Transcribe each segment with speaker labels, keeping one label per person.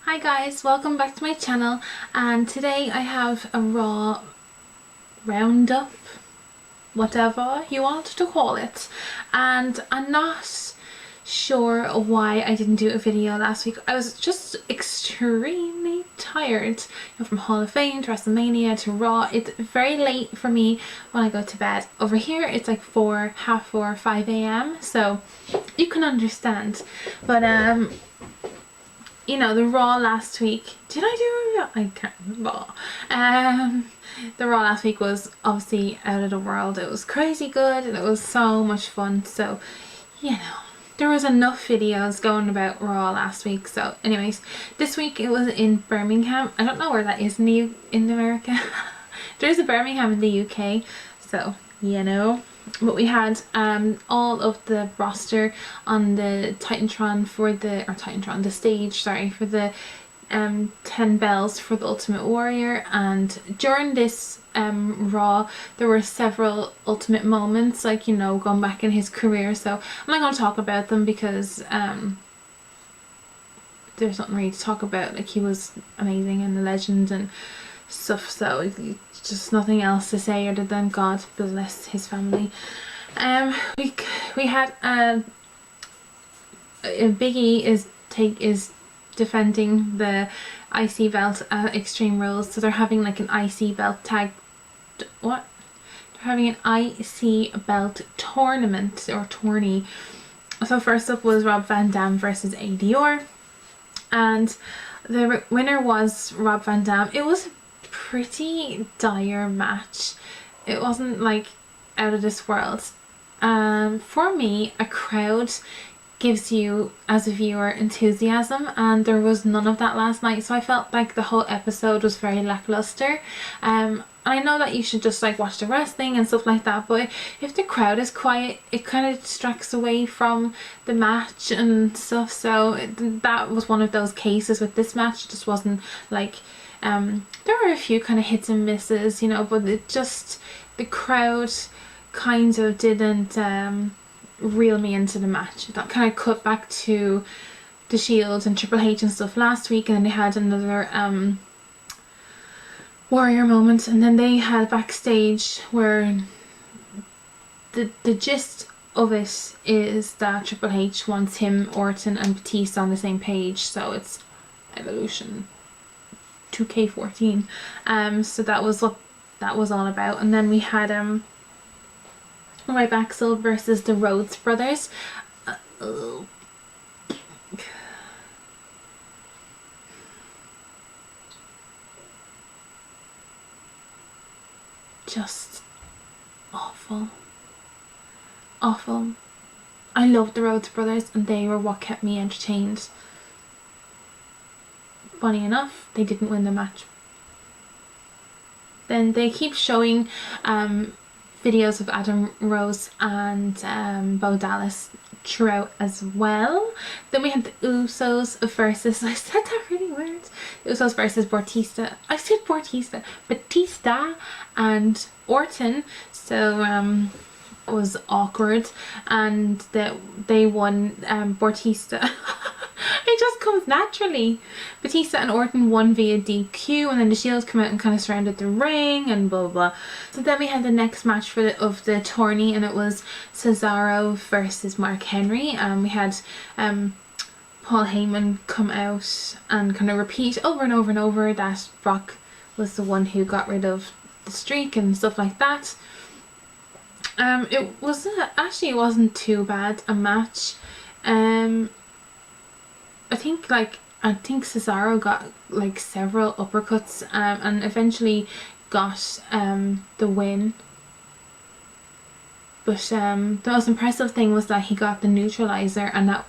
Speaker 1: Hi guys, welcome back to my channel, and today I have a Raw roundup, whatever you want to call it, and I'm not sure why I didn't do a video last week. I was just extremely tired, from Hall of Fame to WrestleMania to Raw. It's very late for me when I go to bed. Over here it's like 4, half 4, 5 a.m, so you can understand. But the Raw last week, did I do a I can't remember. The Raw last week was obviously out of the world. It was crazy good and it was so much fun. So, there was enough videos going about Raw last week. So anyways, this week it was in Birmingham. I don't know where that is in America. There's a Birmingham in the UK. So, but we had all of the roster on the the stage, for the 10 bells for the Ultimate Warrior. And during this Raw there were several Ultimate moments, going back in his career, so I'm not going to talk about them because there's nothing really to talk about. He was amazing and a legend and stuff, so just nothing else to say other than God bless his family. We had Big E is defending the IC belt at Extreme Rules, so they're having like an IC belt they're having an IC belt tournament or tourney. So first up was Rob Van Dam versus ADR, and the winner was Rob Van Dam. It was a pretty dire match. It wasn't like out of this world. For me, a crowd gives you, as a viewer, enthusiasm, and there was none of that last night, so I felt like the whole episode was very lackluster. I know that you should just watch the wrestling and stuff like that, but if the crowd is quiet, it kind of distracts away from the match and stuff. So that was one of those cases with this match. It just wasn't there were a few kind of hits and misses, but the crowd kind of didn't reel me into the match. That kind of cut back to the Shield and Triple H and stuff last week, and then they had another Warrior moment, and then they had backstage where the gist of it is that Triple H wants him, Orton and Batista on the same page, so it's Evolution 2K14. So that was what that was all about. And then we had Ryback versus the Rhodes brothers. Just awful. I loved the Rhodes brothers and they were what kept me entertained. Funny enough, they didn't win the match. Then they keep showing videos of Adam Rose and Bo Dallas throughout as well. Then we had the Usos versus, I said that really weird, the Usos versus Batista and Orton. So it was awkward, and that they won. Batista it just comes naturally. Batista and Orton won via DQ, and then the Shield come out and kind of surrounded the ring and blah blah blah. So then we had the next match of the tourney, and it was Cesaro versus Mark Henry. We had Paul Heyman come out and kind of repeat over and over and over that Brock was the one who got rid of the streak and stuff like that. It wasn't too bad a match. I think Cesaro got several uppercuts and eventually got the win. But the most impressive thing was that he got the neutralizer, and that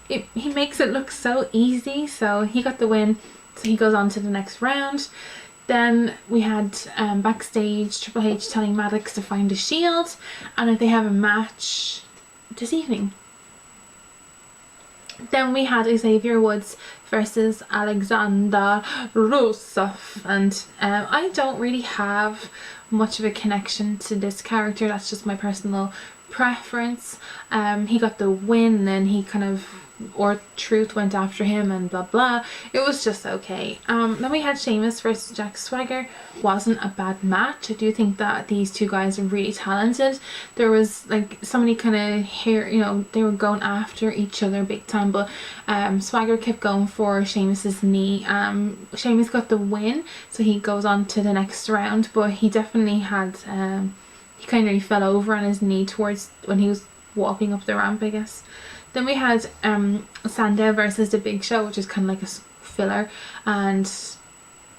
Speaker 1: he makes it look so easy. So he got the win, so he goes on to the next round. Then we had backstage Triple H telling Maddox to find a Shield, and that they have a match this evening. Then we had Xavier Woods versus Alexander Rusev, and I don't really have much of a connection to this character. That's just my personal preference. He got the win, and he kind of or Truth went after him and blah blah. It was just okay. Then we had Sheamus versus Jack Swagger. Wasn't a bad match. I do think that these two guys are really talented. There was like somebody kind of here, you know, they were going after each other big time, but Swagger kept going for Sheamus's knee. Sheamus got the win, so he goes on to the next round, but he definitely had he kind of fell over on his knee towards when he was walking up the ramp, I guess. Then we had Sandow versus The Big Show, which is kind of like a filler, and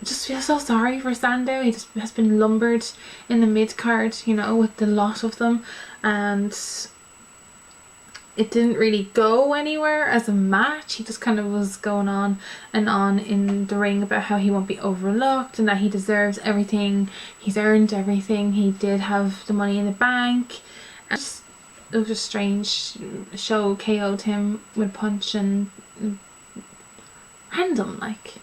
Speaker 1: just feel so sorry for Sandow. He just has been lumbered in the mid card, you know, with the lot of them, and it didn't really go anywhere as a match. He just kind of was going on and on in the ring about how he won't be overlooked and that he deserves everything, he's earned everything, he did have the money in the bank. And just, it was just strange. Show KO'd him with a punch and random, like.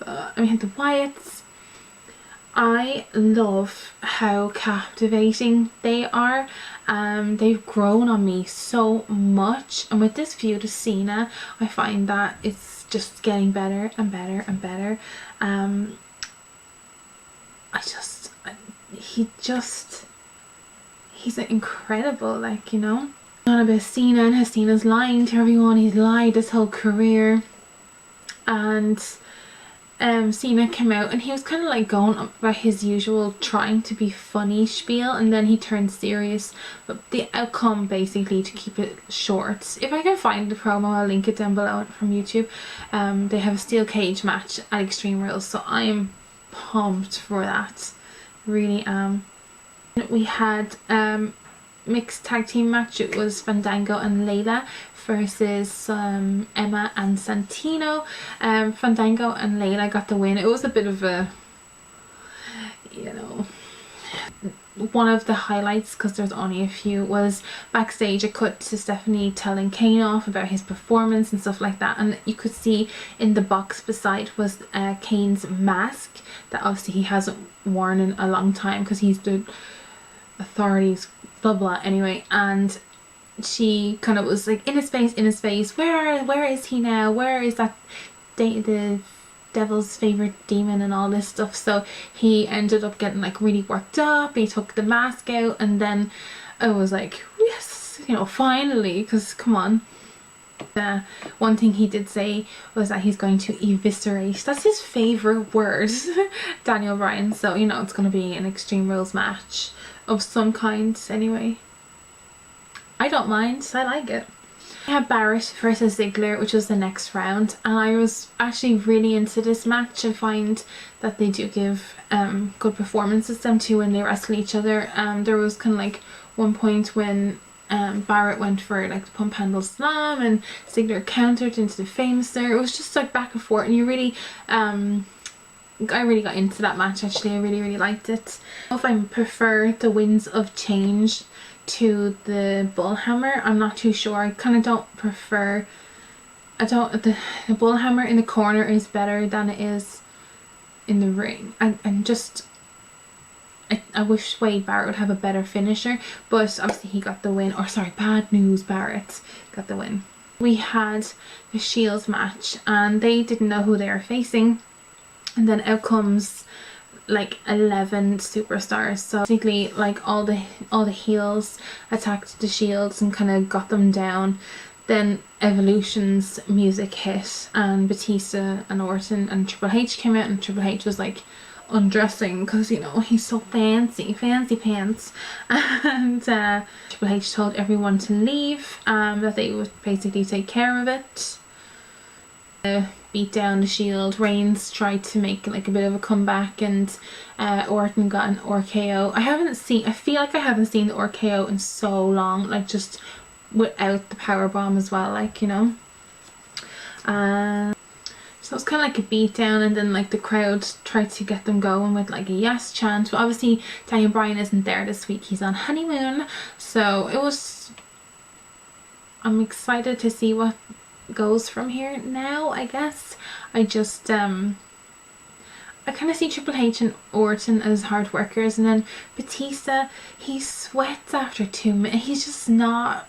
Speaker 1: And we had the Wyatts. I love how captivating they are. They've grown on me so much, and with this feud of Cena, I find that it's just getting better and better and better. He's incredible, like, you know. On about Cena and how Cena's lying to everyone. He's lied his whole career, and Cena came out and he was kind of like going up about his usual trying to be funny spiel, and then he turned serious. But the outcome, basically, to keep it short, if I can find the promo, I'll link it down below from YouTube. They have a steel cage match at Extreme Rules, so I am pumped for that, really am. We had mixed tag team match. It was Fandango and Layla versus Emma and Santino. Fandango and Layla got the win. It was a bit of a, you know, one of the highlights, because there's only a few, was backstage a cut to Stephanie telling Kane off about his performance and stuff like that, and you could see in the box beside was Kane's mask that obviously he hasn't worn in a long time because he's the authorities, blah blah, anyway. And she kind of was like, in his face, where is he now, where is that the devil's favorite demon and all this stuff. So he ended up getting like really worked up. He took the mask out, and then I was like, yes, you know, finally, because come on. One thing he did say was that he's going to eviscerate, that's his favorite word, Daniel Bryan. So, you know, it's going to be an Extreme Rules match of some kind anyway. I don't mind, I like it. I had Barrett versus Ziggler, which was the next round, and I was actually really into this match. I find that they do give good performances, them two, when they wrestle each other. There was kind of like one point when Barrett went for like the pump handle slam and Ziggler countered into the famous there. It was just like back and forth, and you really I really got into that match actually. I really liked it. If I prefer the Winds of Change to the Bullhammer, I'm not too sure. I kind of don't prefer, the Bullhammer in the corner is better than it is in the ring. I wish Wade Barrett would have a better finisher, but obviously he got the win. Or sorry, Bad News Barrett got the win. We had the Shields match, and they didn't know who they were facing, and then out comes like 11 superstars. So basically, like all the heels attacked the Shields and kind of got them down. Then Evolution's music hit, and Batista and Orton and Triple H came out, and Triple H was like undressing because, you know, he's so fancy pants. And Triple H told everyone to leave, that they would basically take care of it. Beat down the Shield. Reigns tried to make like a bit of a comeback, and Orton got an RKO. I feel like I haven't seen the RKO in so long, like just without the powerbomb as well, like, you know. So it's kind of like a beatdown, and then like the crowd tried to get them going with like a yes chant. But obviously Daniel Bryan isn't there this week, he's on honeymoon. So I'm excited to see what goes from here now, I guess. I just I kind of see Triple H and Orton as hard workers, and then Batista, he sweats after 2 minutes. He's just not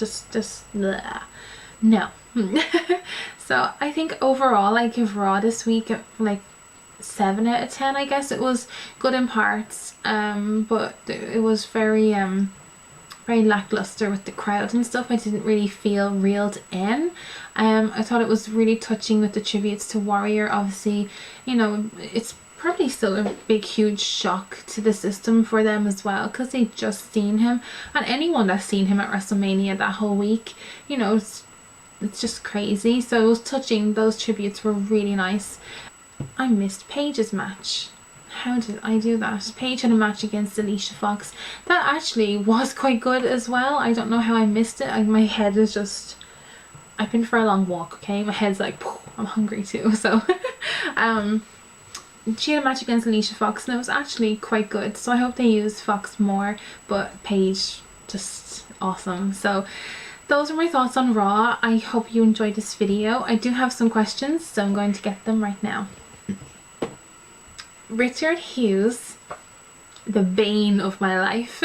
Speaker 1: just bleh. No. So I think overall I give Raw this week like 7 out of 10. I guess it was good in parts, but it was very very lackluster with the crowd and stuff. I didn't really feel reeled in. I thought it was really touching with the tributes to Warrior. Obviously, you know, it's probably still a big huge shock to the system for them as well, because they just seen him, and anyone that's seen him at WrestleMania that whole week, you know, it's just crazy. So it was touching. Those tributes were really nice. I missed Paige's match. How did I do that? Paige had a match against Alicia Fox. That actually was quite good as well. I don't know how I missed it. My head is just... I've been for a long walk, okay? My head's like, I'm hungry too. So, she had a match against Alicia Fox and it was actually quite good. So I hope they use Fox more. But Paige, just awesome. So those are my thoughts on Raw. I hope you enjoyed this video. I do have some questions, so I'm going to get them right now. Richard Hughes, the bane of my life,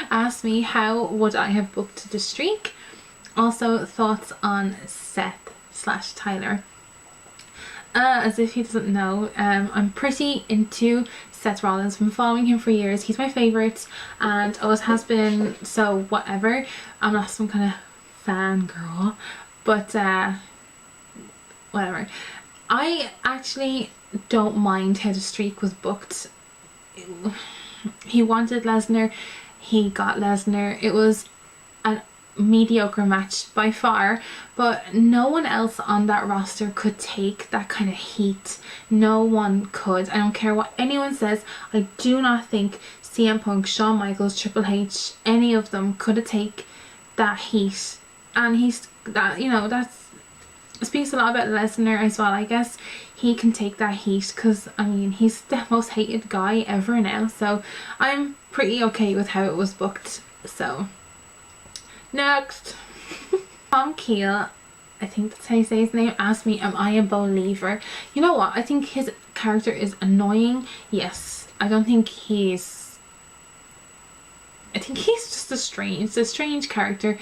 Speaker 1: asked me how would I have booked the streak. Also thoughts on Seth/Tyler. As if he doesn't know, I'm pretty into Seth Rollins. I've been following him for years. He's my favourite and always has been, so whatever. I'm not some kind of fangirl, but whatever. I actually don't mind how the streak was booked. He wanted Lesnar, he got Lesnar. It was a mediocre match by far, but no one else on that roster could take that kind of heat. No one could. I don't care what anyone says. I do not think CM Punk, Shawn Michaels, Triple H, any of them could have taken that heat. And he's that, you know, that's speaks a lot about Lesnar as well. I guess he can take that heat because, I mean, he's the most hated guy ever now. So I'm pretty okay with how it was booked. So next. Tom Keel, I think that's how you say his name, asked me, am I a believer? You know what? I think his character is annoying. Yes. I don't think he's... I think he's just a strange character.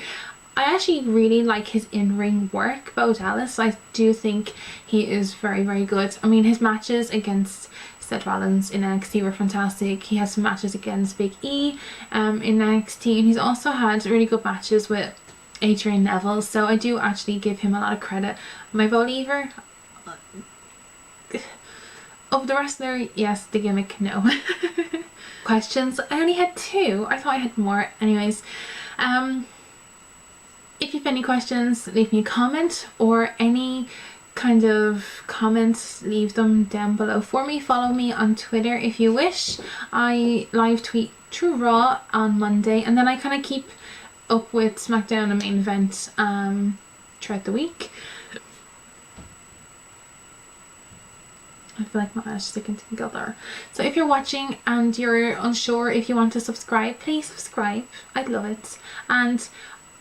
Speaker 1: I actually really like his in-ring work, Bo Dallas. I do think he is very, very good. I mean, his matches against Seth Rollins in NXT were fantastic. He has some matches against Big E in NXT, and he's also had really good matches with Adrian Neville. So I do actually give him a lot of credit. My believer of the wrestler, yes. The gimmick, no. Questions. I only had 2. I thought I had more. Anyways, if you have any questions, leave me a comment, or any kind of comments, leave them down below for me. Follow me on Twitter if you wish. I live tweet True Raw on Monday, and then I kind of keep up with SmackDown and Main Event throughout the week. I feel like my eyes sticking together. So if you're watching and you're unsure if you want to subscribe, please subscribe. I'd love it. And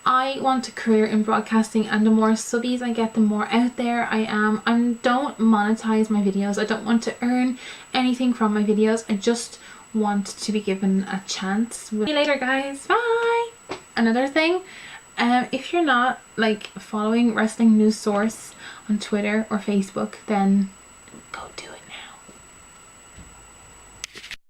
Speaker 1: I want a career in broadcasting, and the more subbies I get, the more out there I am. I don't monetize my videos. I don't want to earn anything from my videos. I just want to be given a chance. See you later, guys. Bye. Another thing, if you're not like following Wrestling News Source on Twitter or Facebook, then go do it.